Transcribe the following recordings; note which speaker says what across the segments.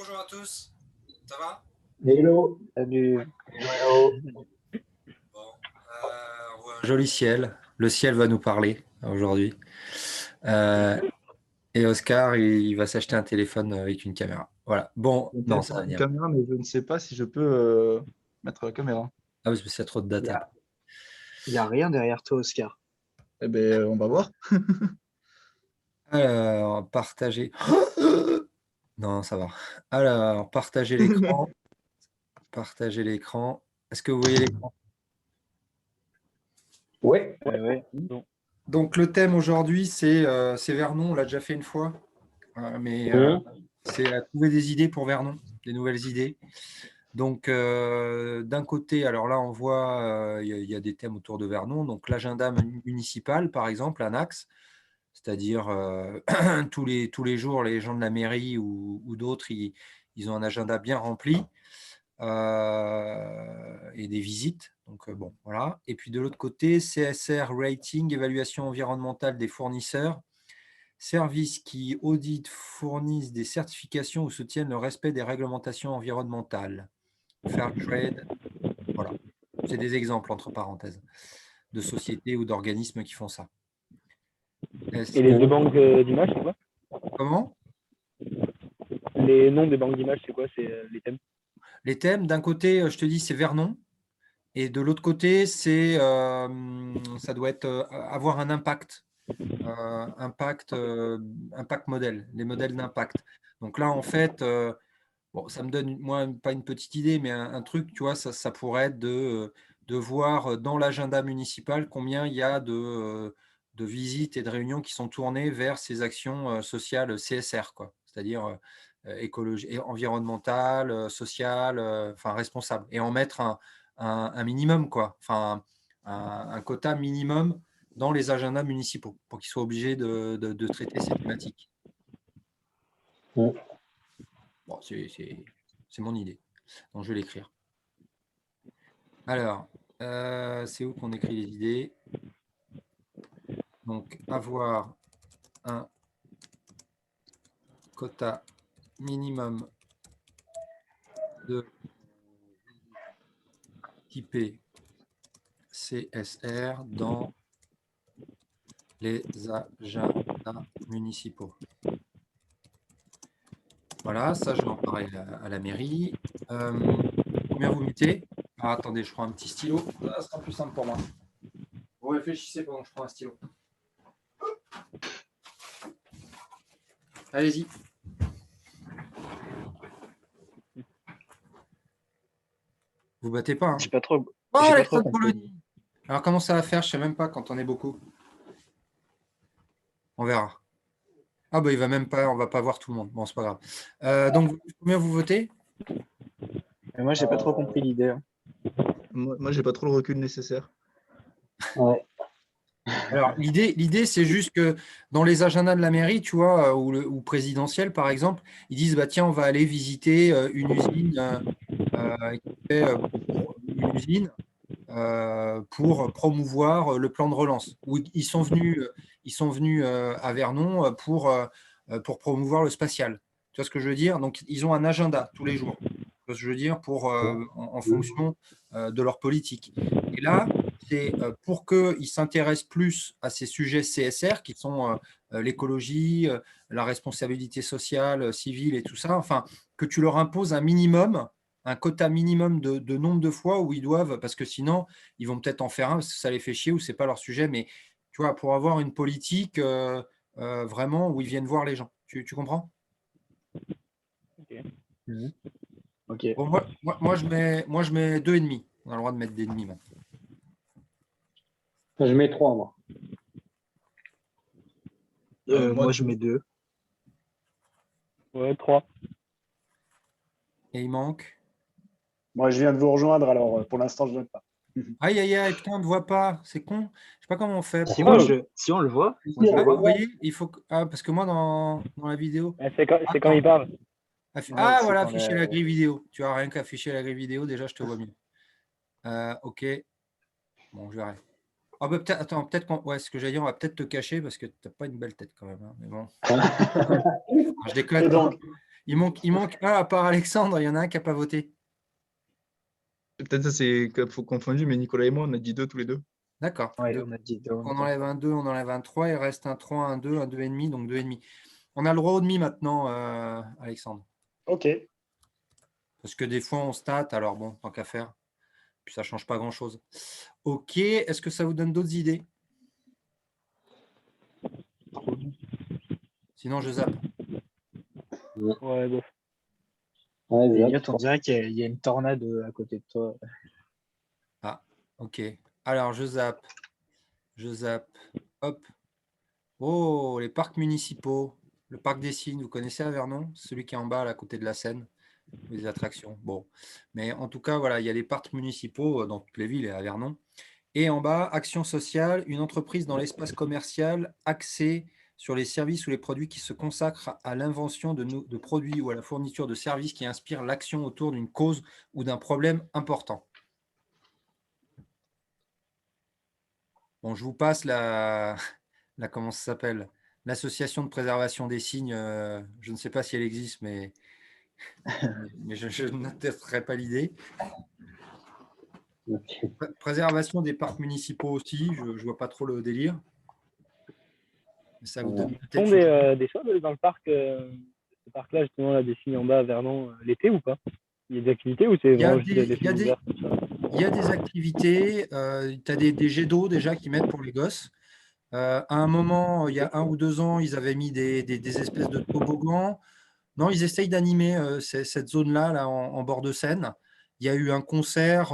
Speaker 1: bonjour à tous. Ça va?
Speaker 2: Hello.
Speaker 3: Salut.
Speaker 2: Hello.
Speaker 1: Bon, on voit un joli ciel. Le ciel va nous parler aujourd'hui. Et Oscar, il va s'acheter un téléphone avec une caméra. Voilà. Bon,
Speaker 3: Une
Speaker 1: non, ça va
Speaker 3: une
Speaker 1: bien.
Speaker 3: caméra, mais je ne sais pas si je peux mettre la caméra.
Speaker 1: Ah, parce que c'est trop de
Speaker 2: Il
Speaker 1: data.
Speaker 2: n'y a rien derrière toi, Oscar.
Speaker 3: Eh bien, on va voir.
Speaker 1: Alors, partager. Non, ça va. Alors, partager l'écran. Partager l'écran. Est-ce que vous voyez l'écran?
Speaker 2: Ouais.
Speaker 3: Ouais.
Speaker 1: Donc, le thème aujourd'hui, c'est Vernon. On l'a déjà fait une fois. Mais c'est à trouver des idées pour Vernon, des nouvelles idées. Donc, d'un côté, alors là, on voit, il y a des thèmes autour de Vernon. Donc, l'agenda municipal, par exemple, un axe, c'est-à-dire tous les jours, les gens de la mairie ou d'autres, ils ont un agenda bien rempli et des visites. Donc, bon, voilà. Et puis, de l'autre côté, CSR rating, évaluation environnementale des fournisseurs, services qui auditent, fournissent des certifications ou soutiennent le respect des réglementations environnementales. Fair trade, voilà. C'est des exemples, entre parenthèses, de sociétés ou d'organismes qui font ça.
Speaker 4: Et les deux banques d'images, c'est quoi?
Speaker 1: Comment?
Speaker 4: Les noms des banques d'images, c'est quoi? C'est les thèmes?
Speaker 1: Les thèmes, d'un côté, je te dis, c'est Vernon. Et de l'autre côté, c'est ça doit être avoir un impact. Impact modèle, les modèles d'impact. Donc là, en fait, bon, ça me donne, moi, pas une petite idée, mais un truc, tu vois, ça pourrait être de voir dans l'agenda municipal combien il y a de visites et de réunions qui sont tournées vers ces actions sociales CSR, quoi. C'est-à-dire écologie, environnementale, sociale, enfin responsable. Et en mettre un minimum, quoi. Enfin, un quota minimum dans les agendas municipaux pour qu'ils soient obligés de traiter ces thématiques. Bon, c'est mon idée. Donc, je vais l'écrire. Alors, c'est où qu'on écrit les idées? Donc, avoir un quota minimum de typé CSR dans les agendas municipaux. Voilà, ça, je vais en parler à la mairie. Combien vous mettez? Ah, attendez, je prends un petit stylo. Ça sera plus simple pour moi. Vous réfléchissez pendant que je prends un stylo. Allez-y. Vous battez pas, hein?
Speaker 2: J'ai pas trop.
Speaker 1: Oh,
Speaker 2: j'ai pas
Speaker 1: Alexandre
Speaker 2: trop compris.
Speaker 1: Polony. Alors, comment ça va faire? Je sais même pas quand on est beaucoup. On verra. Ah, bah, il va même pas, on va pas voir tout le monde. Bon, c'est pas grave. Donc, combien vous votez?
Speaker 2: Mais moi, j'ai pas trop compris l'idée. Hein.
Speaker 3: Moi, j'ai pas trop le recul nécessaire.
Speaker 2: Ouais.
Speaker 1: Alors, l'idée, c'est juste que dans les agendas de la mairie, tu vois, ou présidentiel, par exemple, ils disent, bah, tiens, on va aller visiter une usine qui fait une usine pour promouvoir le plan de relance. Où ils sont venus à Vernon pour promouvoir le spatial. Tu vois ce que je veux dire? Donc, ils ont un agenda tous les jours. Tu vois ce que je veux dire? En fonction de leur politique. Et là, c'est pour qu'ils s'intéressent plus à ces sujets CSR qui sont l'écologie, la responsabilité sociale, civile et tout ça. Enfin, que tu leur imposes un quota minimum de nombre de fois où ils doivent, parce que sinon, ils vont peut-être en faire un parce que ça les fait chier ou c'est pas leur sujet, mais tu vois, pour avoir une politique vraiment où ils viennent voir les gens. Tu comprends?
Speaker 4: Ok.
Speaker 2: Ok.
Speaker 1: Bon, moi, je mets 2,5. On a le droit de mettre des demi maintenant.
Speaker 2: Je mets 3, moi.
Speaker 3: Moi,
Speaker 2: Moi, je mets 2.
Speaker 4: Ouais, 3.
Speaker 1: Et il manque.
Speaker 5: Moi, je viens de vous rejoindre, alors pour l'instant, je ne note pas.
Speaker 1: Aïe, aïe, aïe, putain, on ne voit pas. C'est con. Je sais pas comment on fait.
Speaker 2: Si,
Speaker 1: Pour...
Speaker 2: si on le voit. Moi, je le
Speaker 1: Ah, vous
Speaker 2: vois.
Speaker 1: voyez, il faut que... Ah, parce que moi, dans la vidéo.
Speaker 4: C'est quand
Speaker 1: Attends.
Speaker 4: il parle.
Speaker 2: Ouais,
Speaker 1: Ah,
Speaker 2: c'est
Speaker 1: voilà,
Speaker 2: quand
Speaker 1: afficher la grille vidéo. Tu vois, rien qu'afficher la grille vidéo, déjà, je te vois mieux. Ok. Bon, je verrai. Ah bah peut-être, attends, peut-être ouais, ce que j'allais dire, on va peut-être te cacher parce que tu n'as pas une belle tête quand même. Hein, mais bon. Non, je déconne.
Speaker 5: Et donc,
Speaker 1: il manque un à part Alexandre, il y en a un qui n'a pas voté.
Speaker 3: Peut-être ça, c'est confondu, mais Nicolas et moi, on a dit 2 tous les deux.
Speaker 1: D'accord.
Speaker 2: Ouais,
Speaker 1: Deux.
Speaker 2: on a dit deux en
Speaker 1: Donc,
Speaker 2: même
Speaker 1: on
Speaker 2: temps.
Speaker 1: enlève un 2, on enlève un 3, il reste un 3, un 2, un 2,5, donc 2,5. On a le droit au demi maintenant, Alexandre.
Speaker 5: Ok.
Speaker 1: Parce que des fois, on state, alors bon, tant qu'à faire. Puis ça ne change pas grand-chose. Ok, est-ce que ça vous donne d'autres idées? Sinon, je zappe.
Speaker 4: Ouais, bof.
Speaker 5: Ouais,
Speaker 2: Elliot, on dirait qu'il y a une tornade à côté de toi.
Speaker 1: Ah, ok. Alors, je zappe. Je zappe. Hop. Oh, les parcs municipaux. Le parc des Cygnes, vous connaissez à Vernon? Celui qui est en bas, là, à côté de la Seine. Les attractions. Bon. Mais en tout cas, voilà, il y a les parcs municipaux dans toutes les villes et à Vernon. Et en bas, action sociale, une entreprise dans l'espace commercial axée sur les services ou les produits qui se consacrent à l'invention de produits ou à la fourniture de services qui inspirent l'action autour d'une cause ou d'un problème important. Bon, je vous passe comment ça s'appelle? L'association de préservation des cygnes. Je ne sais pas si elle existe, mais je n'attesterai pas l'idée. Préservation des parcs municipaux aussi, je ne vois pas trop le délire. Ça vous donne
Speaker 4: Ils
Speaker 1: peut-être
Speaker 4: font
Speaker 1: une idée.
Speaker 4: des choses dans le parc, ce parc-là, justement, là, des signes en bas à Vernon, l'été ou pas? Il y a des activités ou c'est
Speaker 1: Il y a
Speaker 4: vraiment juste
Speaker 1: des,
Speaker 4: des
Speaker 1: il y a
Speaker 4: signes
Speaker 1: des,
Speaker 4: ouverts comme ça?
Speaker 1: il y a des activités, tu as des jets d'eau déjà qui mettent pour les gosses. À un moment, il y a 1 ou 2 ans, ils avaient mis des espèces de toboggans. Non, ils essayent d'animer cette zone-là là, en bord de Seine. Il y a eu un concert,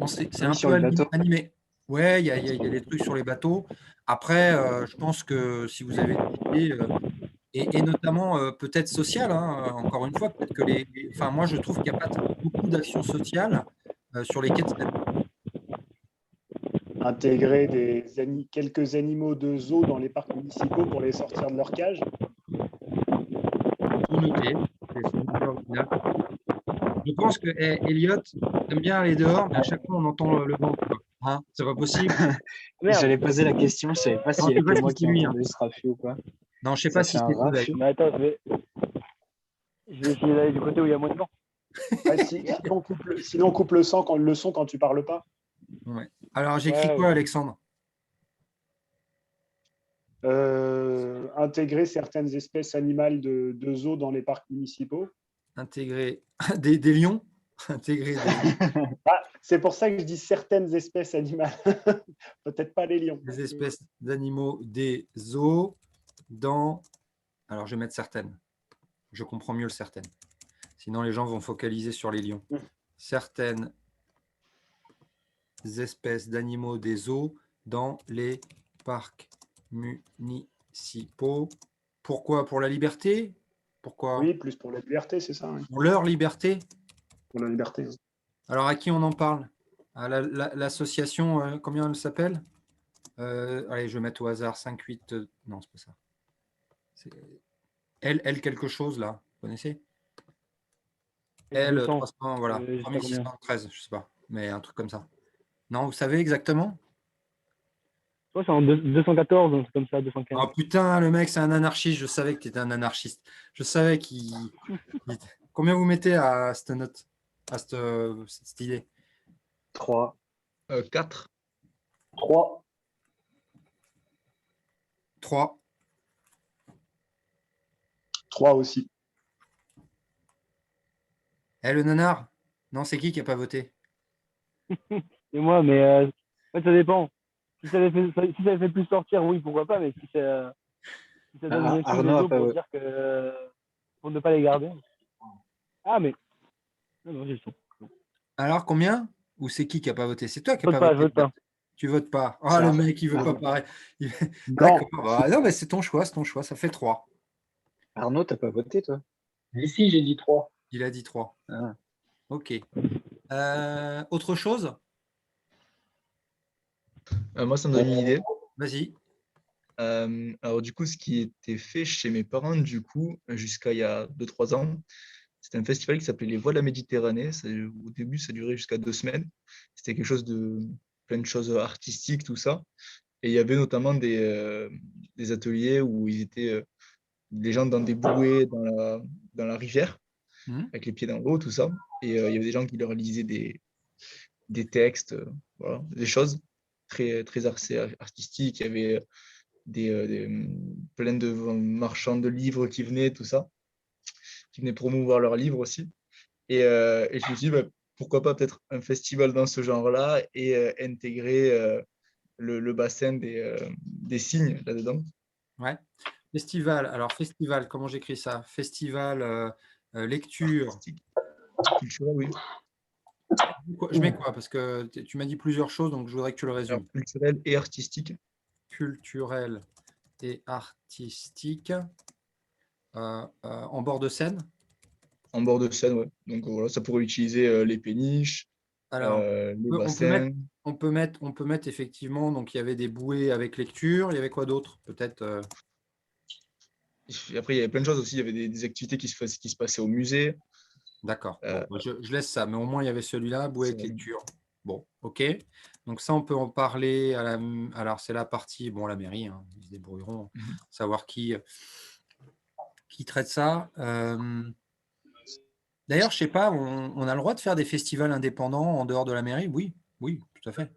Speaker 1: c'est
Speaker 2: Oui,
Speaker 1: un
Speaker 2: sur
Speaker 1: peu
Speaker 2: les bateaux.
Speaker 1: animé. Ouais, il y a des trucs sur les bateaux. Après, je pense que si vous avez des idées, et notamment peut-être sociales, hein, encore une fois, peut-être que enfin, moi, je trouve qu'il n'y a pas beaucoup d'actions sociales sur les quais de Seine.
Speaker 5: Intégrer quelques animaux de zoo dans les parcs municipaux pour les sortir de leur cage.
Speaker 1: Tout noté, c'est une idée originale. Je pense que Elliot aime bien aller dehors, mais à chaque fois, on entend le vent, quoi. Hein, c'est pas possible.
Speaker 4: Merde!
Speaker 2: J'allais poser la question, je savais pas
Speaker 1: Non,
Speaker 2: s'il y
Speaker 1: je sais
Speaker 2: avait
Speaker 1: pas
Speaker 2: que
Speaker 1: si
Speaker 2: moi
Speaker 1: c'est
Speaker 2: qui
Speaker 1: lui, hein.
Speaker 2: entendais ce raffut ou pas.
Speaker 1: Non, je sais
Speaker 2: Ça
Speaker 1: pas
Speaker 2: fait
Speaker 1: si
Speaker 2: un
Speaker 1: c'est toi, d'ailleurs.
Speaker 2: raffut.
Speaker 4: Mais attends, je vais essayer d'aller du côté où il y a moins de vent.
Speaker 5: Ouais, sinon, on coupe le son quand tu parles pas.
Speaker 1: Ouais. Alors, j'écris
Speaker 4: Ouais,
Speaker 1: quoi,
Speaker 4: ouais.
Speaker 1: Alexandre?
Speaker 5: Intégrer certaines espèces animales de zoo dans les parcs municipaux.
Speaker 1: Intégrer des lions? Intégrer
Speaker 5: Ah, c'est pour ça que je dis certaines espèces animales. Peut-être pas les lions.
Speaker 1: des espèces d'animaux des zoos dans... Alors, je vais mettre certaines. Je comprends mieux le certaines. Sinon, les gens vont focaliser sur les lions. Certaines espèces d'animaux des zoos dans les parcs municipaux. Pourquoi? Pour la liberté? Pourquoi?
Speaker 5: Oui, plus pour la liberté, c'est ça. Oui.
Speaker 1: Pour leur liberté?
Speaker 5: Pour la liberté.
Speaker 1: Alors, à qui on en parle? À l'association, combien elle s'appelle? Allez, je vais mettre au hasard 5, 8. Non, c'est pas ça. C'est elle quelque chose, là. Vous connaissez? Elle,
Speaker 4: 200,
Speaker 1: 300, voilà.
Speaker 4: je sais pas combien.
Speaker 1: 3613, je sais pas. Mais un truc comme ça. Non, vous savez exactement?
Speaker 4: Je crois que c'est en 214, un truc comme ça, 215.
Speaker 1: Oh putain, le mec, c'est un anarchiste. Je savais que tu étais un anarchiste. Je savais qu'il. Combien vous mettez à cette note? À cette idée?
Speaker 2: 3.
Speaker 3: 4.
Speaker 5: 3.
Speaker 1: 3.
Speaker 5: 3 aussi.
Speaker 1: Eh, le nanar? Non, c'est qui n'a pas voté?
Speaker 4: Et moi, mais en fait, ça dépend. Si ça avait fait plus sortir, oui, pourquoi pas, mais si ça donne bien tous les
Speaker 2: Arnaud a
Speaker 4: autres
Speaker 2: pas
Speaker 4: pour
Speaker 2: voté.
Speaker 4: dire que pour ne pas les garder. Ah, mais non, non, j'ai le son.
Speaker 1: Alors, combien? Ou c'est qui n'a pas voté? C'est toi qui
Speaker 4: Je
Speaker 1: n'as
Speaker 4: vote
Speaker 1: pas
Speaker 4: pas, je
Speaker 1: voté.
Speaker 4: vote pas.
Speaker 1: Tu votes pas. Oh,
Speaker 2: C'est
Speaker 1: le
Speaker 2: Ar-
Speaker 1: mec, il veut pas
Speaker 2: Ar-
Speaker 1: pareil.
Speaker 5: Non.
Speaker 1: D'accord. Bah, non, mais c'est ton choix, ça fait 3.
Speaker 2: Arnaud, t'as pas voté, toi?
Speaker 5: Ici, j'ai dit 3.
Speaker 1: Il a dit 3.
Speaker 2: Ah.
Speaker 1: Ok. Autre chose?
Speaker 3: Moi, ça me donne une idée.
Speaker 1: Vas-y.
Speaker 3: Alors, du coup, ce qui était fait chez mes parents, du coup, jusqu'à il y a 2-3 ans, c'était un festival qui s'appelait Les Voix de la Méditerranée. Au début, ça durait jusqu'à 2 semaines. C'était quelque chose de plein de choses artistiques, tout ça. Et il y avait notamment des ateliers où ils étaient des gens dans des bouées dans la rivière,
Speaker 1: Mhm.
Speaker 3: avec les pieds dans l'eau, tout ça. Et il y avait des gens qui leur lisaient des textes, voilà, des choses très artistiques. Il y avait plein de marchands de livres qui venaient, tout ça, qui venaient promouvoir leurs livres aussi. Et je me suis dit, bah, pourquoi pas peut-être un festival dans ce genre-là et intégrer le bassin des cygnes là-dedans.
Speaker 1: Ouais. Festival. Alors, festival, comment j'écris ça? Festival lecture.
Speaker 3: Artistique, culturel, oui.
Speaker 1: Je mets quoi? Parce que tu m'as dit plusieurs choses, donc je voudrais que tu le
Speaker 3: Alors,
Speaker 1: résumes.
Speaker 3: culturel et artistique.
Speaker 1: Culturel et artistique en bord de Seine.
Speaker 3: En bord de Seine, ouais. Donc voilà, ça pourrait utiliser les péniches,
Speaker 1: Alors,
Speaker 3: les
Speaker 1: on peut mettre,
Speaker 3: bassins.
Speaker 1: on peut mettre effectivement, donc il y avait des bouées avec lecture, il y avait quoi d'autre? Peut-être.
Speaker 3: Et après, il y avait plein de choses aussi. Il y avait des activités qui se passaient au musée.
Speaker 1: D'accord.
Speaker 3: Euh,
Speaker 1: Bon, je laisse ça, mais au moins il y avait celui-là, bouée avec
Speaker 3: c'est-
Speaker 1: lecture. Bon, ok. Donc ça, on peut en parler alors c'est la partie, bon, la mairie, hein, ils se débrouilleront,
Speaker 3: Mhm.
Speaker 1: savoir qui traite ça. D'ailleurs, je sais pas, on a le droit de faire des festivals indépendants en dehors de la mairie? Oui, oui, tout à fait.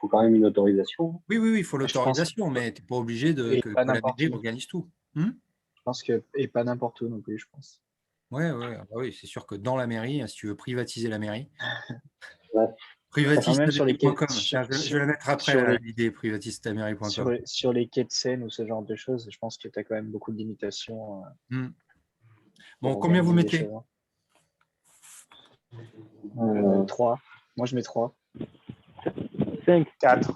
Speaker 6: Faut quand même une autorisation.
Speaker 1: Oui, oui, oui, il faut
Speaker 2: Je pense,
Speaker 1: l'autorisation, mais tu n'es pas obligé
Speaker 2: et
Speaker 1: que
Speaker 2: pas
Speaker 1: la
Speaker 2: n'importe
Speaker 1: mairie
Speaker 2: où.
Speaker 1: organise tout.
Speaker 2: Je pense que, et pas n'importe où non plus, je pense.
Speaker 1: Ouais, ouais, ah bah oui, c'est sûr que dans la mairie, si tu veux privatiser la mairie,
Speaker 6: Ouais.
Speaker 2: Enfin, même sur les quais,
Speaker 1: privatise-tamairie.com. Tiens, je vais la mettre après,
Speaker 2: sur
Speaker 1: l'idée, privatize-tamairie.com.
Speaker 2: sur les quais de Seine ou ce genre de choses, je pense que tu as quand même beaucoup de limitations
Speaker 1: Hmm.
Speaker 2: pour
Speaker 1: Bon, combien vous
Speaker 2: organiser des
Speaker 1: mettez?
Speaker 2: choses. 3. Moi, je mets 3.
Speaker 4: 5.
Speaker 5: 4.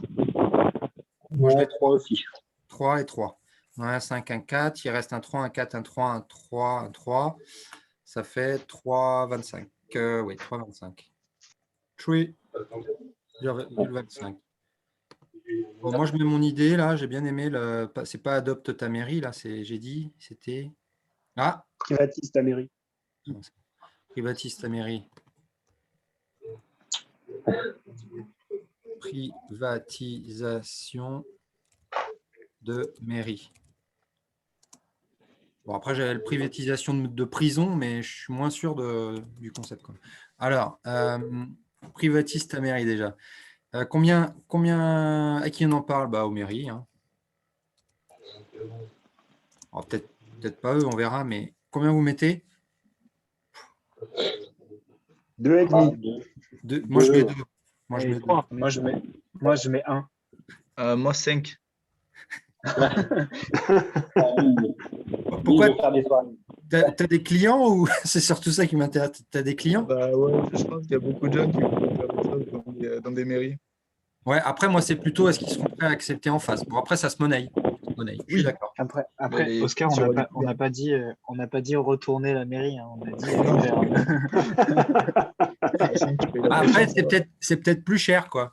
Speaker 1: Moi, je mets
Speaker 6: 3 aussi.
Speaker 1: 3 et 3. On a un 5, un 4, il reste un 3, un 4, un 3, un 3, un 3. Ça fait 3, 25. Oui, 3, 25. 3,25. Bon, moi, je mets mon idée, là, j'ai bien aimé. C'est pas Adopte ta mairie, là, j'ai dit, c'était... Ah,
Speaker 5: Privatise ta mairie.
Speaker 1: privatise ta mairie. Privatisation de mairie. Bon, après, j'avais la privatisation de prison, mais je suis moins sûr du concept, quoi. Alors, privatise ta mairie déjà. Combien, à qui on en parle? Bah, aux mairies, hein. Alors, peut-être pas eux, on verra, mais combien vous mettez?
Speaker 5: 2,5.
Speaker 1: Moi, je mets 2. Moi, je
Speaker 4: Allez,
Speaker 1: mets 2.
Speaker 4: 3.
Speaker 2: Moi, je mets 1.
Speaker 3: Moi, 5.
Speaker 1: Pourquoi?
Speaker 6: Faire des soirées.
Speaker 1: T'as des clients ou c'est surtout ça qui m'intéresse? T'as des clients?
Speaker 3: Bah ouais, je pense qu'il y a beaucoup de gens qui vont faire des choses dans des mairies.
Speaker 1: Ouais, après, moi, c'est plutôt est-ce qu'ils seront prêts à accepter en face. Bon, après, ça se monnaie. Je suis
Speaker 3: Oui.
Speaker 1: d'accord.
Speaker 2: Après,
Speaker 3: les
Speaker 2: Oscar,
Speaker 3: sur les
Speaker 2: on n'a pas dit retourner la mairie. Hein. On a dit
Speaker 3: Non.
Speaker 2: faire.
Speaker 1: Après, c'est peut-être plus cher, quoi.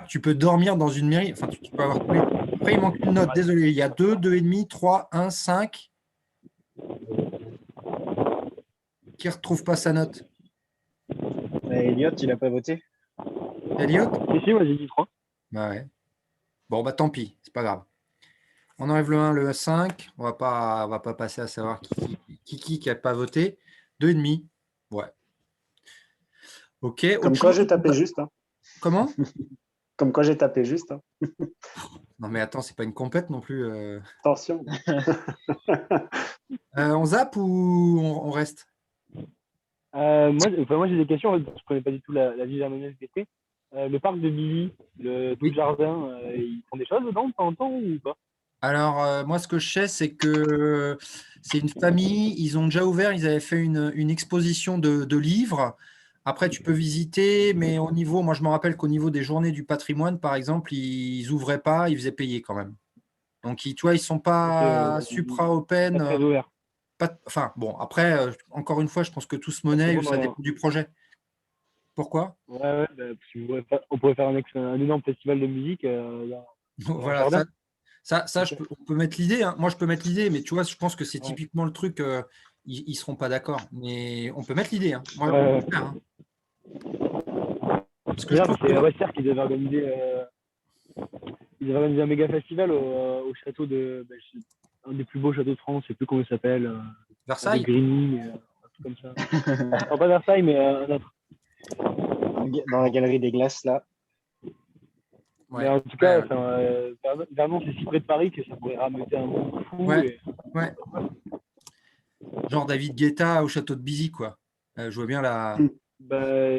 Speaker 1: Tu peux dormir dans une mairie. Enfin, tu peux avoir tous les... Après, il manque une note. Désolé, il y a 2, 2,5, 3, 1, 5. Qui ne retrouve pas sa note?
Speaker 2: Elliot, il n'a pas voté.
Speaker 1: Elliot?
Speaker 4: Si, moi j'ai dit 3.
Speaker 1: Bah ouais. Bon, bah tant pis, c'est pas grave. On enlève le 1, le 5. On va pas passer à savoir qui n'a pas voté. 2,5. Ouais. Ok.
Speaker 5: Comme
Speaker 1: Autre
Speaker 5: quoi,
Speaker 1: chose?
Speaker 5: j'ai tapé juste. Hein.
Speaker 1: Comment?
Speaker 5: Comme quoi, j'ai tapé juste. Hein.
Speaker 1: Non, mais attends, c'est pas une compète non plus.
Speaker 5: Attention.
Speaker 1: On zappe ou on reste?
Speaker 4: Moi j'ai des questions, en fait, parce que je connais pas du tout la ville harmonieuse des Prés. Le parc de Billy, tout
Speaker 1: Oui.
Speaker 4: le jardin, ils font des choses dedans de temps en temps ou pas?
Speaker 1: Alors, moi, ce que je sais, c'est que c'est une famille. Ils ont déjà ouvert, ils avaient fait une exposition de livres. Après, tu peux visiter, mais au niveau, moi, je me rappelle qu'au niveau des journées du patrimoine, par exemple, ils n'ouvraient pas, ils faisaient payer quand même. Donc, tu vois, ils ne sont pas supra-open.
Speaker 4: Pas très ouvert.
Speaker 1: Enfin, bon, après, encore une fois, je pense que tout se monnaie, ça dépend du projet. Pourquoi?
Speaker 4: Ouais, bah, parce on pourrait faire un énorme festival de musique dans le
Speaker 1: Voilà,
Speaker 4: jardin.
Speaker 1: ça on peut mettre l'idée. Hein. Moi, je peux mettre l'idée, mais tu vois, je pense que c'est
Speaker 4: Ouais.
Speaker 1: typiquement le truc, ils ne seront pas d'accord. Mais on peut mettre l'idée. Hein. Moi,
Speaker 4: Ouais.
Speaker 1: on peut faire, hein. Parce que je
Speaker 4: Bien,
Speaker 1: pense
Speaker 4: c'est
Speaker 1: que...
Speaker 4: Wester qui devait organiser ils avaient organisé un méga festival au château de. Un des plus beaux châteaux de France, je sais plus comment il s'appelle. De
Speaker 1: Versailles?
Speaker 4: Grigny, un truc comme ça. Non, pas Versailles, mais un autre.
Speaker 2: Dans la galerie des glaces, là.
Speaker 1: Ouais.
Speaker 4: Mais en tout cas, Vernon, c'est si près de Paris que ça pourrait rameuter un monde fou.
Speaker 1: Ouais. Ouais. Genre David Guetta au château de Bizy, quoi. Je vois bien la.
Speaker 4: Bah,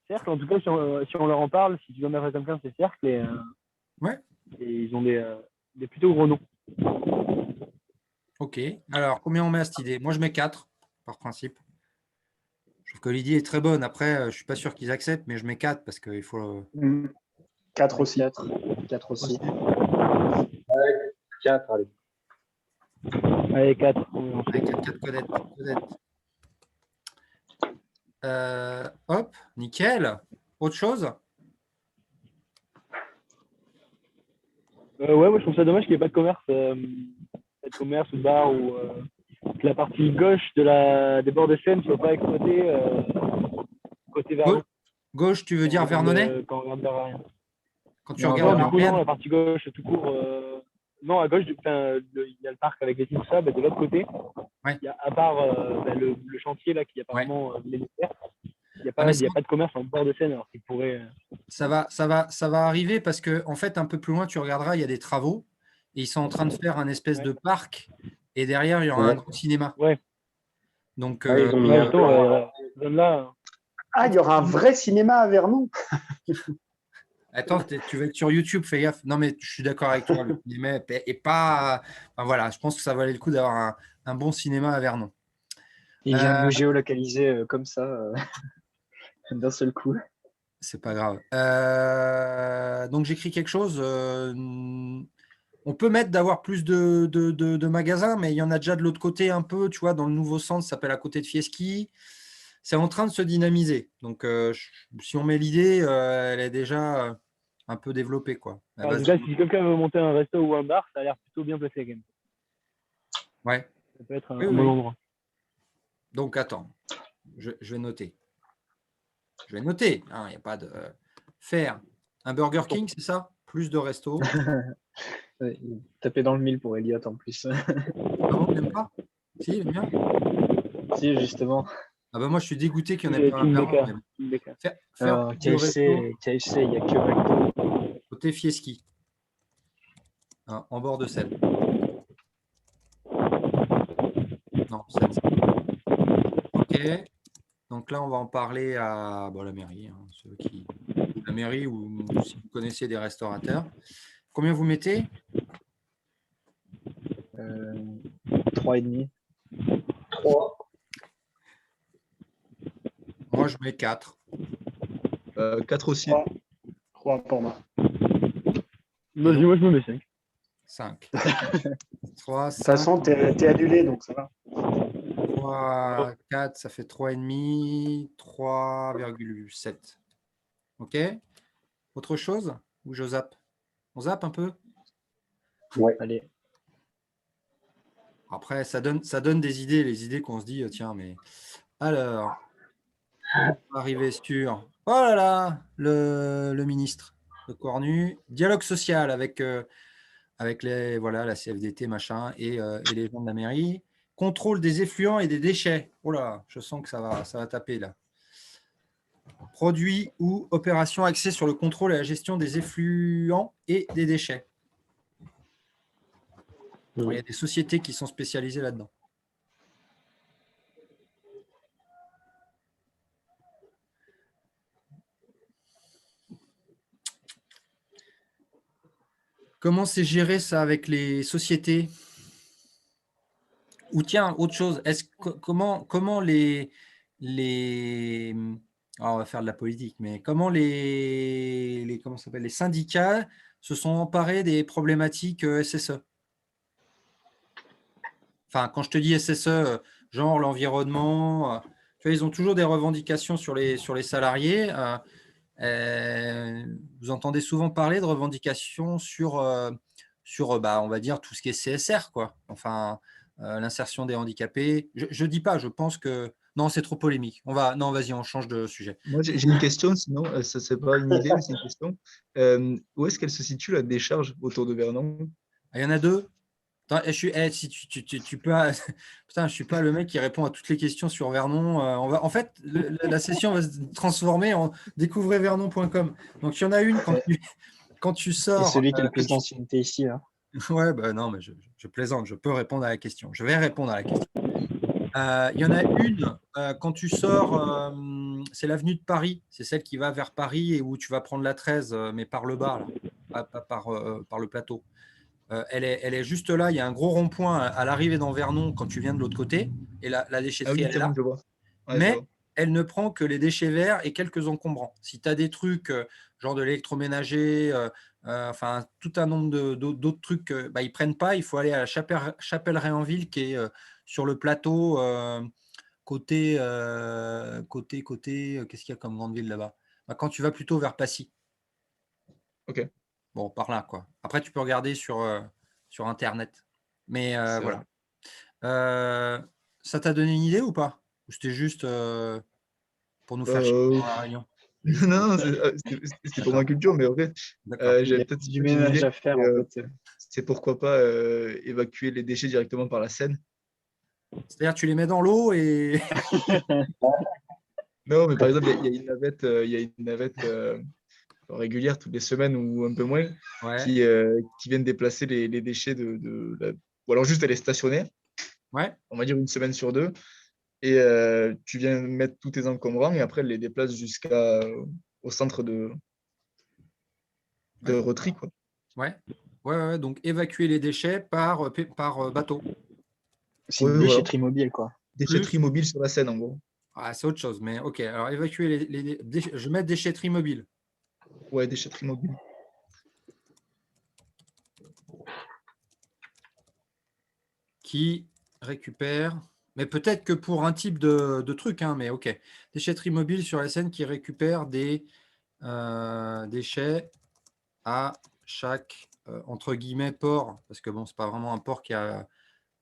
Speaker 4: cercle, en tout cas, si on leur en parle, si tu dois mettre quelqu'un, c'est cercle.
Speaker 1: Ouais.
Speaker 4: Et ils ont des plutôt gros noms.
Speaker 1: Ok. Alors, combien on met à cette idée? Moi, je mets 4, par principe. Je trouve que l'idée est très bonne. Après, je ne suis pas sûr qu'ils acceptent, mais je mets 4 parce qu'il faut.
Speaker 5: 4 aussi.
Speaker 2: 4 aussi.
Speaker 6: 4, allez.
Speaker 4: Allez, 4.
Speaker 1: Avec 4 Codette. Hop, nickel. Autre chose?
Speaker 4: Ouais, moi je trouve ça dommage qu'il n'y ait pas de commerce. Pas de commerce ou de bar ou que la partie gauche des bords de Seine ne soit pas exploitée côté Vernon.
Speaker 1: Gauche, tu veux dire Vernonnet?
Speaker 4: Quand on regarde vers rien.
Speaker 1: Quand tu
Speaker 4: Non,
Speaker 1: regardes
Speaker 4: du coup,
Speaker 1: Vernonnet?
Speaker 4: non, la partie gauche tout court. Non, à gauche, il y a le parc avec les tout ça, de l'autre côté,
Speaker 1: Ouais.
Speaker 4: il y a, à part le chantier là qui est apparemment militaire, il n'y a, pas de commerce en bord de Seine alors qu'il pourrait.
Speaker 1: Ça va arriver parce que en fait, un peu plus loin, tu regarderas, il y a des travaux et ils sont en train de faire un espèce de parc et derrière, il y aura un grand cinéma.
Speaker 4: Ouais.
Speaker 1: Donc,
Speaker 6: ils ont mis
Speaker 4: zone là.
Speaker 5: Ah, il y aura un vrai cinéma à Vernon.
Speaker 1: attends, tu vas être sur YouTube, fais gaffe. Non, mais je suis d'accord avec toi. Le cinéma est pas. Enfin, voilà, je pense que ça valait le coup d'avoir un bon cinéma à Vernon.
Speaker 2: Il vient de nous géolocaliser comme ça, d'un seul coup.
Speaker 1: C'est pas grave. Donc, j'écris quelque chose. On peut mettre d'avoir plus de magasins, mais il y en a déjà de l'autre côté un peu, tu vois, dans le nouveau centre, ça s'appelle à côté de Fieschi. C'est en train de se dynamiser. Donc, si on met l'idée, elle est déjà un peu développée, quoi.
Speaker 4: En tout cas, si quelqu'un veut monter un resto ou un bar, ça a l'air plutôt bien placé quand même.
Speaker 1: Ouais.
Speaker 4: Ça peut être un
Speaker 1: Oui,
Speaker 4: bon endroit.
Speaker 1: Donc, attends, je vais noter. Je vais noter. Il n'y a pas de faire un Burger King, c'est ça? Plus de restos.
Speaker 2: Ouais, taper dans le mille pour Elliot en plus.
Speaker 1: Ah bon, il n'aime pas? Si, il aime bien.
Speaker 2: Si, justement.
Speaker 1: Ah bah moi, je suis dégoûté qu'il n'y en ait pas un Vernon. Faire plus de restos
Speaker 2: KFC, il n'y a que McDo.
Speaker 1: côté Fieschi, en bord de Seine. Non, Seine. Ok. Donc là, on va en parler à la mairie, la mairie ou si vous connaissez des restaurateurs. Combien vous mettez?
Speaker 2: 3,5.
Speaker 6: 3.
Speaker 1: Moi, je mets 4.
Speaker 3: 4 aussi.
Speaker 5: 3 pour moi.
Speaker 4: Moi, je me mets 5.
Speaker 1: 5. 3,
Speaker 5: De toute façon, tu es annulé, donc ça va.
Speaker 1: 3, 4, ça fait 3,5, 3,7. Ok. Autre chose? Ou je zappe? On zappe un peu?
Speaker 6: Ouais.
Speaker 2: Allez.
Speaker 1: Après, ça donne des idées, les idées qu'on se dit, tiens, mais. Alors, on va arriver sur. Oh là là, le ministre, le Cornu. Dialogue social avec la CFDT, machin, et les gens de la mairie. Contrôle des effluents et des déchets. Oh là, je sens que ça va taper là. Produits ou opérations axées sur le contrôle et la gestion des effluents et des déchets. Il y a des sociétés qui sont spécialisées là-dedans. Comment c'est géré ça avec les sociétés? Ou tiens, autre chose, comment les on va faire de la politique, mais comment les syndicats se sont emparés des problématiques SSE? Enfin, quand je te dis SSE, genre l'environnement, tu vois, ils ont toujours des revendications sur les salariés. Vous entendez souvent parler de revendications sur on va dire, tout ce qui est CSR, quoi. Enfin, l'insertion des handicapés. Je dis pas, je pense que Non, c'est trop polémique. Non, vas-y, on change de sujet.
Speaker 3: Moi, j'ai une question, sinon, ça c'est pas une idée, mais c'est une question. Où est-ce qu'elle se situe la décharge autour de Vernon?
Speaker 1: Ah, il y en a deux. Attends, si tu peux. Putain, je suis pas le mec qui répond à toutes les questions sur Vernon. En fait, la session va se transformer en découvrezvernon.com. Donc, il y en a une quand tu
Speaker 2: Et
Speaker 1: sors.
Speaker 2: celui qui a le plus d'ancienneté ici, là.
Speaker 1: Ouais, bah non, mais je plaisante, je peux répondre à la question. Je vais répondre à la question. Il y en a une, quand tu sors, c'est l'avenue de Paris, c'est celle qui va vers Paris et où tu vas prendre la 13, mais par le bas, là, pas par le plateau. Elle est juste là, il y a un gros rond-point à l'arrivée dans Vernon quand tu viens de l'autre côté, et la
Speaker 3: Ah
Speaker 1: déchetterie,
Speaker 3: oui,
Speaker 1: elle est
Speaker 3: c'est
Speaker 1: là,
Speaker 3: bon, je vois. Ouais, je
Speaker 1: mais
Speaker 3: vois.
Speaker 1: elle ne prend que les déchets verts et quelques encombrants. Si tu as des trucs, genre de l'électroménager, enfin tout un nombre d'autres trucs, bah, ils ne prennent pas, il faut aller à la Chapelle-Réanville qui est sur le plateau, côté, qu'est-ce qu'il y a comme grande ville là-bas? Bah, quand tu vas plutôt vers Passy.
Speaker 3: Ok,
Speaker 1: Bon, par là, quoi. Après, tu peux regarder sur Internet. Mais
Speaker 3: c'est vrai.
Speaker 1: voilà. Ça t'a donné une idée ou pas? Ou c'était juste pour nous faire chier
Speaker 3: Euh,
Speaker 1: pendant la réunion?
Speaker 3: non, c'était pour ma culture, mais en fait,
Speaker 1: D'accord.
Speaker 2: Il y
Speaker 3: j'avais
Speaker 2: a
Speaker 3: peut-être
Speaker 2: du
Speaker 3: une
Speaker 2: ménage
Speaker 3: idée.
Speaker 2: à faire,
Speaker 3: Et,
Speaker 2: en fait.
Speaker 3: c'est pourquoi pas évacuer les déchets directement par la Seine.
Speaker 1: C'est-à-dire, tu les mets dans l'eau et.
Speaker 3: Non, mais par exemple, il y a une navette régulière toutes les semaines ou un peu moins
Speaker 1: Ouais,
Speaker 3: qui viennent déplacer les déchets ou alors juste elle est stationnaire,
Speaker 1: ouais.
Speaker 3: on va dire une semaine sur deux, et tu viens mettre tous tes encombrants et après elle les déplace au centre de
Speaker 1: Ouais.
Speaker 3: retri, quoi.
Speaker 1: Ouais. Ouais, ouais, donc évacuer les déchets par bateau.
Speaker 2: C'est
Speaker 3: Oui,
Speaker 2: une
Speaker 3: voilà.
Speaker 2: déchetterie mobile, quoi.
Speaker 3: Déchetterie mobile sur la Seine, en gros.
Speaker 1: Ah, c'est autre chose, mais ok. Alors, évacuer je mets déchetterie mobile
Speaker 3: Ouais, déchetterie mobile.
Speaker 1: qui récupère. Mais peut-être que pour un type de truc, hein, mais ok. Déchetterie mobile sur la Seine qui récupère des déchets à chaque, entre guillemets, port. Parce que bon, c'est pas vraiment un port qui a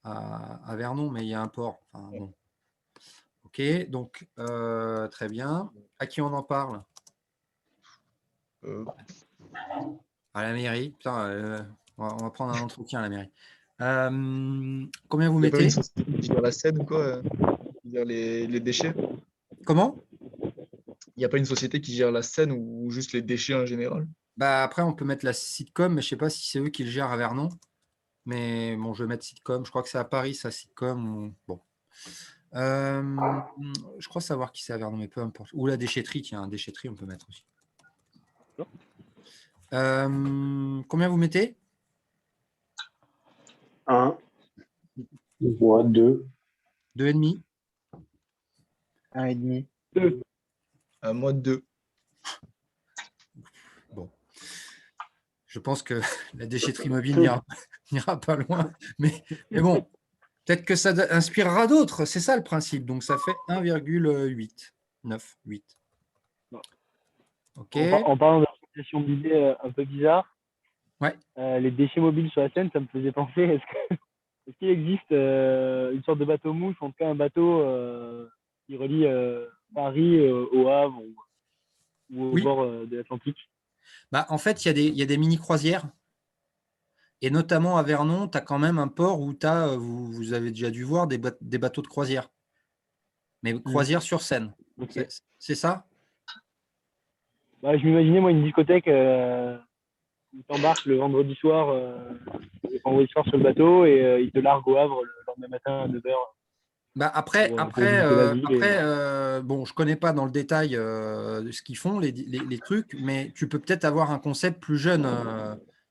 Speaker 1: à Vernon, mais il y a un port. Enfin, bon. Ok, donc très bien. À qui on en parle?
Speaker 3: Euh,
Speaker 1: À la mairie. Putain, on va prendre un entretien à la mairie. Combien vous
Speaker 3: Il n'y a pas une
Speaker 1: mettez?
Speaker 3: société qui gère la Seine ou quoi, qui gère les déchets?
Speaker 1: Comment?
Speaker 3: Il n'y a pas une société qui gère la Seine ou juste les déchets en général?
Speaker 1: Bah, après, on peut mettre la Sitcom, mais je sais pas si c'est eux qui le gèrent à Vernon. Mais bon, je vais mettre Sitcom. Je crois que c'est à Paris, ça, Sitcom. Bon. Je crois savoir qui c'est à Vernon, mais peu importe. Ou la déchetterie, tiens, déchetterie, on peut mettre aussi. Combien vous mettez?
Speaker 6: 1. Moi, 2.
Speaker 1: 2,5.
Speaker 2: 1,5.
Speaker 3: Moi, 2.
Speaker 1: Bon. Je pense que la déchetterie mobile n'ira pas loin. Mais bon, peut-être que ça inspirera d'autres. C'est ça le principe. Donc, ça fait 1,8. 9, 8. OK.
Speaker 4: En parlant d'association d'idées un peu bizarre,
Speaker 1: Ouais.
Speaker 4: les déchets mobiles sur la Seine, ça me faisait penser, est-ce qu'il existe une sorte de bateau mouche, en tout cas un bateau qui relie Paris au Havre ou au
Speaker 1: Oui.
Speaker 4: bord de l'Atlantique?
Speaker 1: Bah, en fait, il y a des mini-croisières. Et notamment à Vernon, tu as quand même un port où vous avez déjà dû voir des bateaux de croisière. Mais croisière sur Seine.
Speaker 4: Okay.
Speaker 1: C'est ça?
Speaker 4: Bah, je m'imaginais, moi, une discothèque où tu embarques le vendredi soir sur le bateau et il te largue au Havre le lendemain matin à 9h.
Speaker 1: Bah après,
Speaker 4: pour visiter la ville
Speaker 1: bon, je connais pas dans le détail de ce qu'ils font, les trucs, mais tu peux peut-être avoir un concept plus jeune,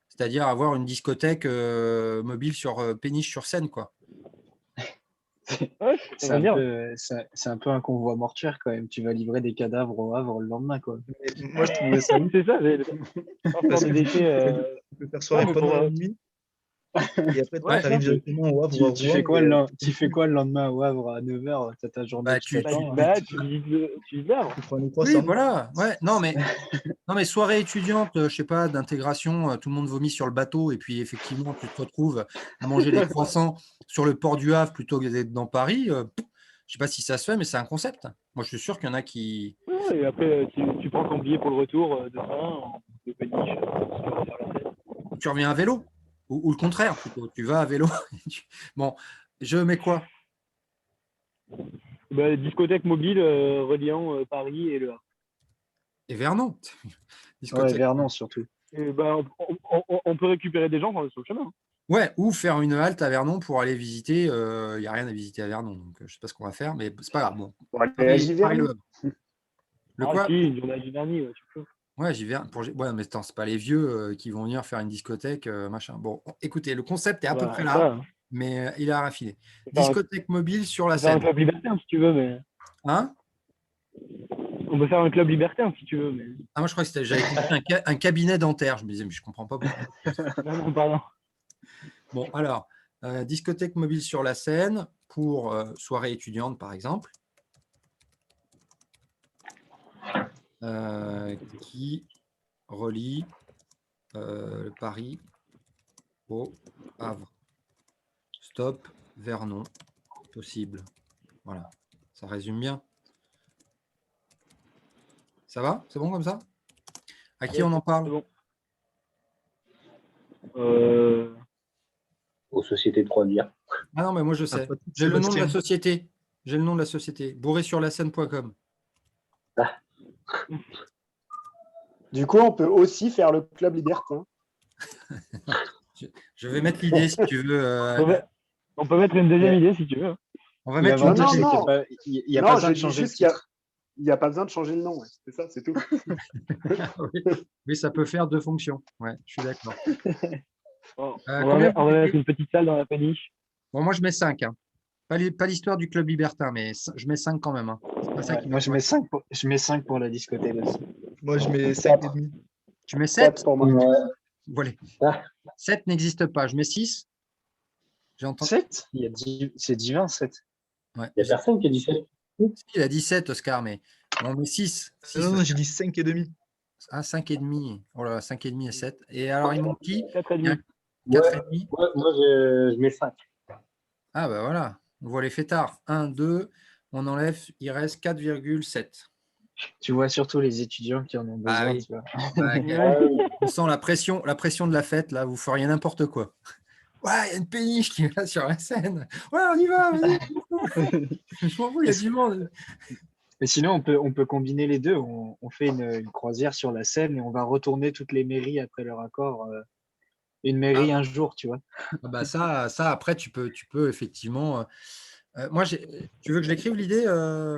Speaker 1: c'est-à-dire avoir une discothèque mobile sur péniche sur Seine, quoi.
Speaker 4: Ouais,
Speaker 2: C'est un peu un convoi mortuaire, quand même. Tu vas livrer des cadavres au Havre le lendemain, quoi.
Speaker 3: Mais moi, je trouvais ça ouf
Speaker 4: c'est ça,
Speaker 3: parce
Speaker 4: des
Speaker 3: que
Speaker 4: déchets.
Speaker 3: tu peux faire soirée
Speaker 4: mais
Speaker 3: pendant
Speaker 4: pour,
Speaker 3: la nuit et après,
Speaker 4: Ouais,
Speaker 3: tu arrives
Speaker 4: ça.
Speaker 3: directement au Havre ou à
Speaker 2: Tu fais
Speaker 3: Rouen.
Speaker 2: quoi,
Speaker 3: Et,
Speaker 2: tu fais quoi le lendemain au Havre à 9h? T'as ta journée
Speaker 1: Bah,
Speaker 2: qui
Speaker 1: tu-
Speaker 4: Bah, tu
Speaker 2: t'attend,
Speaker 4: te
Speaker 2: hein.
Speaker 4: balades, tu visites l'Havre.
Speaker 3: tu prends les
Speaker 1: Oui,
Speaker 3: croissants.
Speaker 1: voilà. Ouais. Non, mais soirée étudiante, je sais pas, d'intégration, tout le monde vomit sur le bateau et puis effectivement, tu te retrouves à manger des croissants sur le port du Havre plutôt que d'être dans Paris. Je sais pas si ça se fait, mais c'est un concept. Moi, je suis sûr qu'il y en a qui.
Speaker 4: Ouais, et après, tu prends ton billet pour le retour de train, de péniche, si tu vas faire la fête.
Speaker 1: Tu reviens à vélo. Ou le contraire, plutôt. Tu vas à vélo. Bon, je mets quoi?
Speaker 4: Bah, discothèque mobile reliant Paris et Le Havre.
Speaker 1: Et Vernon.
Speaker 2: Ouais,
Speaker 1: Discothèque.
Speaker 2: Vernon surtout.
Speaker 4: Et bah, on peut récupérer des gens sur le chemin. Hein.
Speaker 1: Ouais, ou faire une halte à Vernon pour aller visiter. Il n'y a rien à visiter à Vernon, donc je sais pas ce qu'on va faire, mais c'est pas grave. Bon.
Speaker 5: Pour aller à
Speaker 1: Paris, Le
Speaker 5: Giverny.
Speaker 1: Havre. Le
Speaker 4: Ah
Speaker 1: quoi?
Speaker 4: si, une journée à Giverny, ouais, tu peux.
Speaker 1: Ouais, j'y vais. Ouais, mais attends, c'est pas les vieux qui vont venir faire une discothèque, machin. Bon, écoutez, le concept est à peu
Speaker 4: Bah,
Speaker 1: près là,
Speaker 4: voilà.
Speaker 1: mais il est à raffiner.
Speaker 4: On peut faire un-
Speaker 1: Discothèque mobile sur la
Speaker 4: on peut faire un
Speaker 1: Seine.
Speaker 4: club libertin si tu veux, mais.
Speaker 1: Hein?
Speaker 4: On peut faire un club libertin si tu veux, mais.
Speaker 1: Ah, moi, je crois que j'avais compris un cabinet dentaire. Je me disais, mais je comprends pas pourquoi.
Speaker 4: Non, pardon.
Speaker 1: Bon, alors, discothèque mobile sur la Seine pour soirée étudiante, par exemple, qui relie Paris au Havre. Stop, Vernon, possible. Voilà, ça résume bien. Ça va? C'est bon comme ça? À qui on en
Speaker 4: C'est
Speaker 1: parle?
Speaker 4: bon.
Speaker 6: Aux sociétés de croisière.
Speaker 1: Ah non, mais moi je sais.
Speaker 3: Patrick
Speaker 1: J'ai le nom de la
Speaker 3: Sébastien.
Speaker 1: société. J'ai le nom de la société. Bourré-sur-la-Seine.com.
Speaker 5: Du coup, on peut aussi faire le club libertin.
Speaker 1: Je vais mettre l'idée si tu veux.
Speaker 4: On peut mettre une deuxième idée si tu veux.
Speaker 1: On va mettre une
Speaker 5: L'avantage,
Speaker 1: deuxième.
Speaker 5: non.
Speaker 2: Il n'y a
Speaker 5: Non,
Speaker 2: pas besoin
Speaker 5: je
Speaker 2: de
Speaker 5: dis
Speaker 2: changer le
Speaker 5: juste qu'il y a-
Speaker 2: titre.
Speaker 5: Il n'y a pas besoin de changer le nom. Ouais. C'est ça, c'est tout.
Speaker 1: Oui. Oui, ça peut faire deux fonctions. Ouais, je suis d'accord.
Speaker 4: On
Speaker 1: combien
Speaker 4: va mettre une petite salle dans la péniche.
Speaker 1: Bon, moi je mets 5. Hein. Pas l'histoire du club libertin, mais je mets 5 quand même. Hein. C'est pas ça
Speaker 2: Ouais,
Speaker 1: qui
Speaker 2: moi,
Speaker 1: m'intéresse.
Speaker 2: je mets 5 pour la discothèque aussi.
Speaker 3: Moi, je mets 5,5.
Speaker 1: Tu mets 7?
Speaker 5: 4 pour moi.
Speaker 6: Ouais.
Speaker 1: Voilà.
Speaker 6: Ah.
Speaker 1: 7 n'existe pas. Je mets 6. J'ai entendu.
Speaker 2: 7 C'est divin, 7.
Speaker 1: Ouais.
Speaker 6: Il n'y a personne qui a dit ça.
Speaker 1: Il a dit 7, Oscar, mais on met 6.
Speaker 3: Non, j'ai dit 5,5.
Speaker 1: Ah, 5,5. Oh là là, 5,5 et 7. Et alors, il manque qui?
Speaker 4: 4,5.
Speaker 1: 4,5.
Speaker 6: Ouais, moi, je mets 5.
Speaker 1: Ah, bah voilà. On voit les fêtards. 1, 2. On enlève. Il reste 4,7.
Speaker 2: Tu vois surtout les étudiants qui en ont besoin.
Speaker 1: Ah oui.
Speaker 2: Tu vois.
Speaker 1: On sent la pression de la fête. Là, vous feriez n'importe quoi. Ouais, il y a une péniche qui est là sur la scène. Ouais, on y va, vas-y. Je m'en fous, il y a du monde.
Speaker 2: Mais sinon, on peut combiner les deux. On fait une croisière sur la Seine et on va retourner toutes les mairies après leur accord. Une mairie un jour, tu vois.
Speaker 1: Ah bah ça, après, tu peux effectivement. Moi, tu veux que je l'écrive l'idée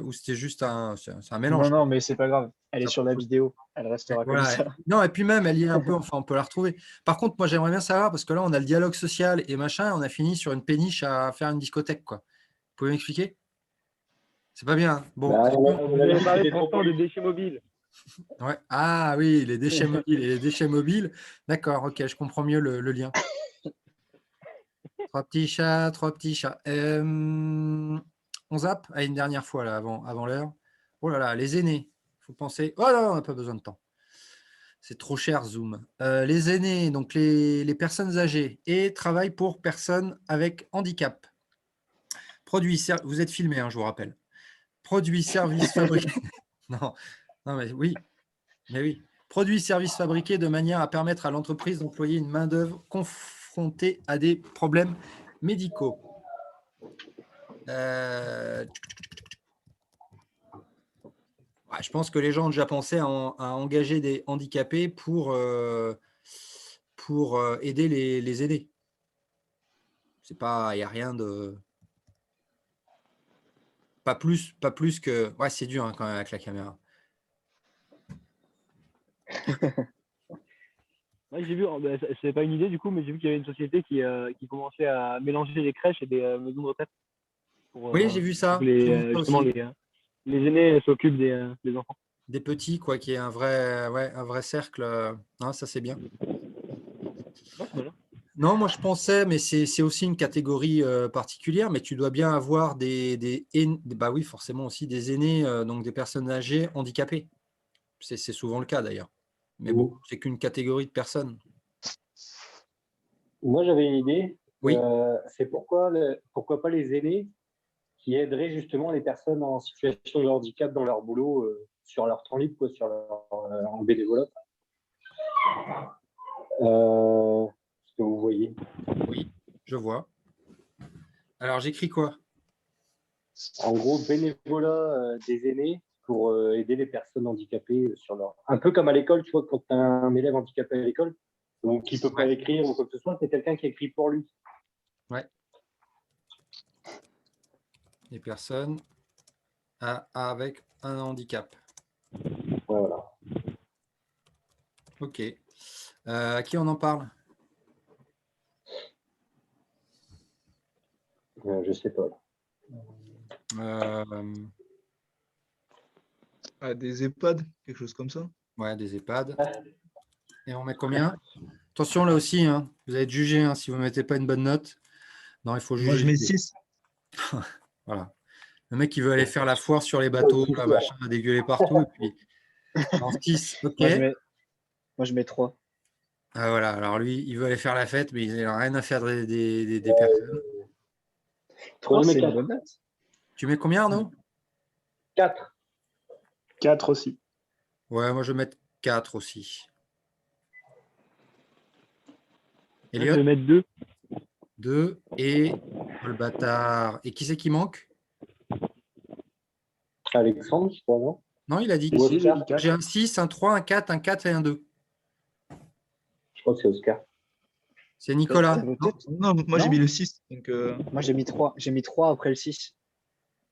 Speaker 1: ou c'était juste c'est un mélange?
Speaker 2: Non, mais c'est pas grave. Elle est
Speaker 1: Ça
Speaker 2: sur la vidéo. Elle restera comme
Speaker 1: Voilà.
Speaker 2: ça.
Speaker 1: Non, et puis même, elle y est un peu, enfin, on peut la retrouver. Par contre, moi, j'aimerais bien savoir, parce que là, on a le dialogue social et machin, on a fini sur une péniche à faire une discothèque, quoi. Vous pouvez m'expliquer? C'est pas bien. Hein. Bon.
Speaker 6: Bah,
Speaker 4: Vous avez parlé de transport de déchets mobiles.
Speaker 1: Ouais. Ah oui, les déchets mobiles et les déchets mobiles. D'accord, ok, je comprends mieux le lien. Trois petits chats, trois petits chats. On zappe à une dernière fois là, avant l'heure. Oh là là, les aînés. Il faut penser. Oh non, on n'a pas besoin de temps. C'est trop cher, Zoom. Les aînés, donc les personnes âgées et travaillent pour personnes avec handicap. Vous êtes filmé, hein, je vous rappelle. Produits, services fabriqués. Non, mais oui. Mais oui. Produits, services fabriqués de manière à permettre à l'entreprise d'employer une main-d'œuvre confrontée à des problèmes médicaux. Ouais, je pense que les gens ont déjà pensé à engager des handicapés pour aider les aînés. C'est pas, il n'y a rien de. Pas plus que. Ouais, c'est dur hein, quand même avec la caméra.
Speaker 4: Ouais, j'ai vu, c'est pas une idée du coup, mais j'ai vu qu'il y avait une société qui commençait à mélanger les crèches et des maisons de retraite.
Speaker 1: Oui, j'ai vu ça.
Speaker 4: Pour
Speaker 1: J'ai vu ça
Speaker 4: les aînés s'occupent des enfants.
Speaker 1: des petits, quoi, qui est un vrai cercle. Non, ça c'est bien.
Speaker 4: Ouais, voilà.
Speaker 1: Non, moi je pensais, mais c'est aussi une catégorie particulière, mais tu dois bien avoir bah oui, forcément aussi des aînés, donc des personnes âgées handicapées. C'est souvent le cas d'ailleurs. Mais bon, c'est qu'une catégorie de personnes.
Speaker 6: Moi, j'avais une idée.
Speaker 1: Oui.
Speaker 6: C'est pourquoi pas les aînés qui aiderait justement les personnes en situation de handicap dans leur boulot, sur leur temps libre, quoi, en bénévolat. Ce que vous voyez.
Speaker 1: Oui, je vois. Alors, j'écris quoi?
Speaker 6: En gros, bénévolat des aînés pour aider les personnes handicapées sur leur. Un peu comme à l'école, tu vois, quand tu as un élève handicapé à l'école, donc qui ne peut pas écrire ou quoi que ce soit, c'est quelqu'un qui écrit pour lui.
Speaker 1: Ouais. Les personnes avec un handicap.
Speaker 6: Voilà.
Speaker 1: Ok. À qui on en parle?
Speaker 6: Je sais pas.
Speaker 3: Des EHPAD, quelque chose comme ça.
Speaker 1: Ouais, des EHPAD. Et on met combien? Attention là aussi, hein, vous allez être jugé hein, si vous ne mettez pas une bonne note. Non, il faut juger.
Speaker 3: Moi, je mets 6.
Speaker 1: Voilà. Le mec qui veut aller faire la foire sur les bateaux, là, machin, à dégueuler partout. Et puis, en 6, ok.
Speaker 2: Moi, je mets 3.
Speaker 1: Ah, voilà, alors lui, il veut aller faire la fête, mais il n'a rien à faire des personnes.
Speaker 2: 3, c'est
Speaker 6: quatre.
Speaker 2: une bonne note.
Speaker 1: Tu mets combien, Arnaud?
Speaker 6: 4.
Speaker 5: 4 aussi.
Speaker 1: Ouais, moi je vais mettre 4 aussi.
Speaker 4: Je vais
Speaker 1: Elliot?
Speaker 4: mettre 2.
Speaker 1: 2 et oh, le bâtard. Et qui c'est qui manque?
Speaker 6: Alexandre, je crois, non?
Speaker 1: Non, il a dit.
Speaker 5: Si, j'ai dit 4.
Speaker 1: J'ai un 6, un 3, un 4, un 4 et un 2.
Speaker 6: Je crois que c'est Oscar.
Speaker 1: C'est Nicolas.
Speaker 2: T'as voté?
Speaker 3: Non, moi, j'ai
Speaker 2: Non.
Speaker 3: mis le 6. Donc,
Speaker 2: Moi, j'ai mis 3. J'ai mis 3 après le 6.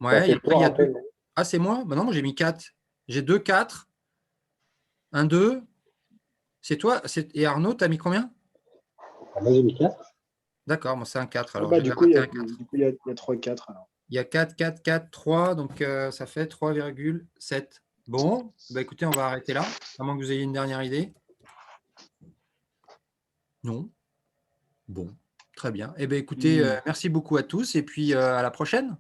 Speaker 1: Ouais, et après, il y a 2.
Speaker 6: Rappel.
Speaker 1: Ah, c'est moi? Bah non, moi j'ai mis 4. J'ai 2, 4, un 2. C'est toi? Et Arnaud, t'as mis combien?
Speaker 6: Moi, j'ai mis 4.
Speaker 1: D'accord, moi c'est un 4. Alors,
Speaker 5: Bah,
Speaker 1: je
Speaker 5: du
Speaker 1: vais
Speaker 5: coup, il y
Speaker 1: rater
Speaker 5: a,
Speaker 1: un 4.
Speaker 5: du coup, il y a 3 et 4. Alors.
Speaker 1: Il y a 4, 4, 4, 3, donc ça fait 3,7. Bon, bah écoutez, on va arrêter là, à moins que vous ayez une dernière idée. Non. Bon, très bien. Eh bien, écoutez, merci beaucoup à tous et puis à la prochaine.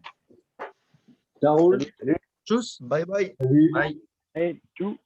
Speaker 6: Ça roule.
Speaker 5: Salut.
Speaker 1: Tchuss.
Speaker 3: bye bye.
Speaker 6: Salut.
Speaker 1: Bye.
Speaker 4: Hey, tchou.